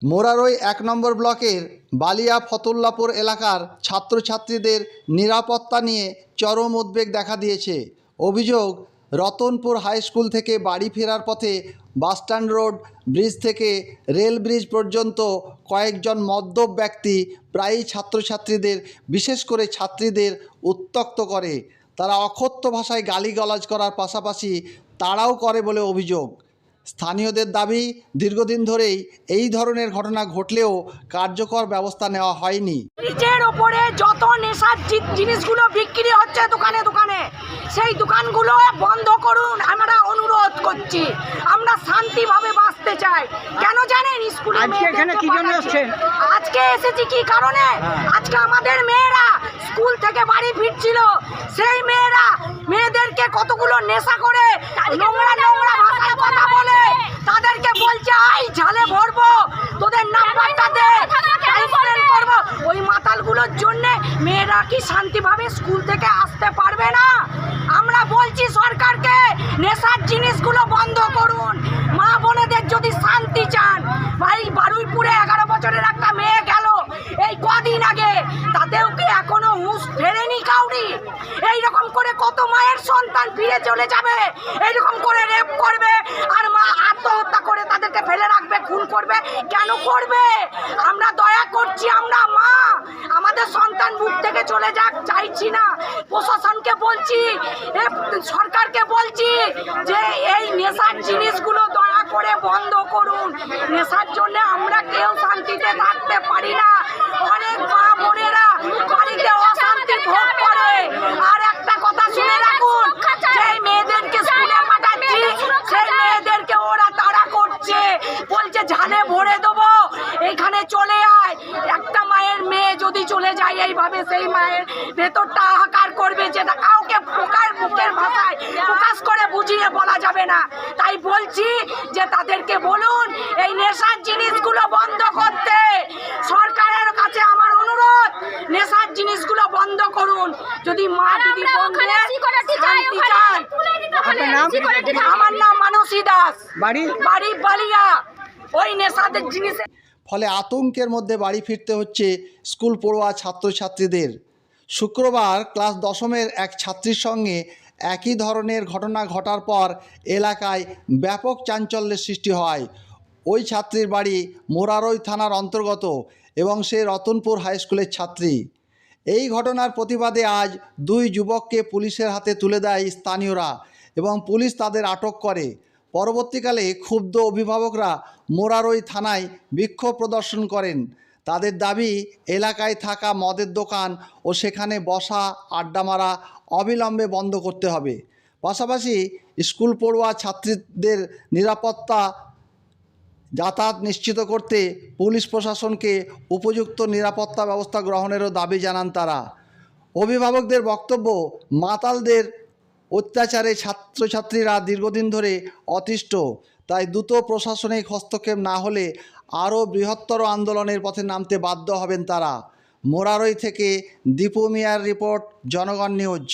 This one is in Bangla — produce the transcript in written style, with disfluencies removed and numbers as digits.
মোরারই ১ নম্বর ব্লকের বালিয়া ফতুল্লাপুর এলাকার ছাত্রছাত্রীদের নিরাপত্তা নিয়ে চরম উদ্বেগ দেখা দিয়েছে। অভিযোগ, রতনপুর হাই স্কুল থেকে বাড়ি ফেরার পথে বাসস্ট্যান্ড রোড ব্রিজ থেকে রেল ব্রিজ পর্যন্ত কয়েকজন মদ্যপ ব্যক্তি প্রায়ই ছাত্রছাত্রীদের, বিশেষ করে ছাত্রীদের উত্ত্যক্ত করে। তারা অকথ্য ভাষায় গালিগালাজ করার পাশাপাশি তাড়াও করে বলে অভিযোগ। স্থানীয়দের দাবি, দীর্ঘদিন ধরেই এই ধরনের ঘটনা ঘটলেও কার্যকর ব্যবস্থা নেওয়া হয়নি। ব্রিজের ওপরে যত নেশার জিনিসগুলো বিক্রি হচ্ছে দোকানে দোকানে, সেই দোকানগুলো বন্ধ করুন, আমরা অনুরোধ করছি। আমরা শান্তিভাবে বাঁচতে চাই। কেন জানেন? স্কুলে এখানে কি জন্য আসছেন? আজকে এসেছি কি কারণে? আজকে আমাদের মেয়েরা স্কুল থেকে বাড়ি ফিরছিল, সেই মেয়েদেরকে কতগুলো নেশা করে নোংরা নোংরা ভাষায় কথা বলে তাদেরকে বলছে আই ঝালে ভরবো, তোদের নাম্বারটা দে, টাইম করবো। ওই মাতালগুলোর জন্য মেয়েরা কি শান্তিভাবে স্কুল থেকে আসতে পারবে না? আমরা বলছি সরকারকে নেশার জিনিসগুলো বন্ধ করুন। মা বোনেদের যদি শান্তি চান, ভাই বারুইপুরে 11 বছরের একটা মেয়ে গেল এই কদিন আগে, তাতেও কি এখনো হুঁশ ফেরেনি কাউরি? এইরকম করে কত মায়ের সন্তান ফিরে চলে যাবে, এইরকম করে রেপ করবে আর মা আত্মহত্যা করে তাদেরকে ফেলে রাখবে, খুন করবে। কেন করবে? আমরা দয়া করছি, আমরা মা, আমাদের সন্তান মুখ থেকে চলে যাক চাইছি না। প্রশাসনকে বলছি, সরকারকে বলছি যে এই নেশার জিনিসগুলো দয়া করে বন্ধ করুন। নেশার জন্য আমরা কেউ শান্তিতে থাকতে পারি না। অনেক মা বোনেরা বাড়িতে অশান্তি ভোগ করে। আর একটা কথা শুনে রাখুন, যে মেয়েদেরকে স্কুলে পাঠাচ্ছি সেই মেয়েদেরকে ওরা তাড়া করছে, বলছে ঝালে ভরে দেবো, এইখানে চলে আয়। একটা মায়ের মেয়ে যদি চলে যায় এইভাবে, সেই মায়ের ভেতরটা হাহাকার করবে, যেটা কাউকে মুখের ভাষায় প্রকাশ করে বুঝিয়ে বলা যাবে না। তাই বলছি যে তাদেরকে বলুন এই নেশার জিনিসগুলো বন্ধ করতে। সরকারের কাছে আমার অনুরোধ, নেশার জিনিসগুলো বন্ধ করুন। যদি মা দিদি শান্তি চান। আমার নাম মানসী দাস, বাড়ি বালিয়া। ওই নেশাদের জিনিস ফলে আতঙ্কের মধ্যে বাড়ি ফিরতে হচ্ছে স্কুল পড়ুয়া ছাত্রছাত্রীদের। শুক্রবার ক্লাস 10মের এক ছাত্রীর সঙ্গে একই ধরনের ঘটনা ঘটার পর এলাকায় ব্যাপক চাঞ্চল্যের সৃষ্টি হয়। ওই ছাত্রীর বাড়ি মোরারই থানার অন্তর্গত এবং সে রতনপুর হাই স্কুলের ছাত্রী। এই ঘটনার প্রতিবাদে আজ 2 যুবককে পুলিশের হাতে তুলে দেয় স্থানীয়রা এবং পুলিশ তাদের আটক করে। পরবর্তীকালে ক্ষুব্ধ অভিভাবকরা মোরারই থানায় বিক্ষোভ প্রদর্শন করেন। তাদের দাবি, এলাকায় থাকা মদের দোকান ও সেখানে বসা আড্ডা মারা অবিলম্বে বন্ধ করতে হবে। পাশাপাশি স্কুল পড়ুয়া ছাত্রীদের নিরাপত্তা যাতায়াত নিশ্চিত করতে পুলিশ প্রশাসনকে উপযুক্ত নিরাপত্তা ব্যবস্থা গ্রহণেরও দাবি জানান তারা। অভিভাবকদের বক্তব্য, মাতালদের অত্যাচারে ছাত্রছাত্রীরা দীর্ঘদিন ধরে অতিষ্ঠ। তাই দ্রুত প্রশাসনিক হস্তক্ষেপ না হলে আরও বৃহত্তর আন্দোলনের পথে নামতে বাধ্য হবেন তারা। মোরারই থেকে দীপু মিয়ার রিপোর্ট, জনগণ নিউজ।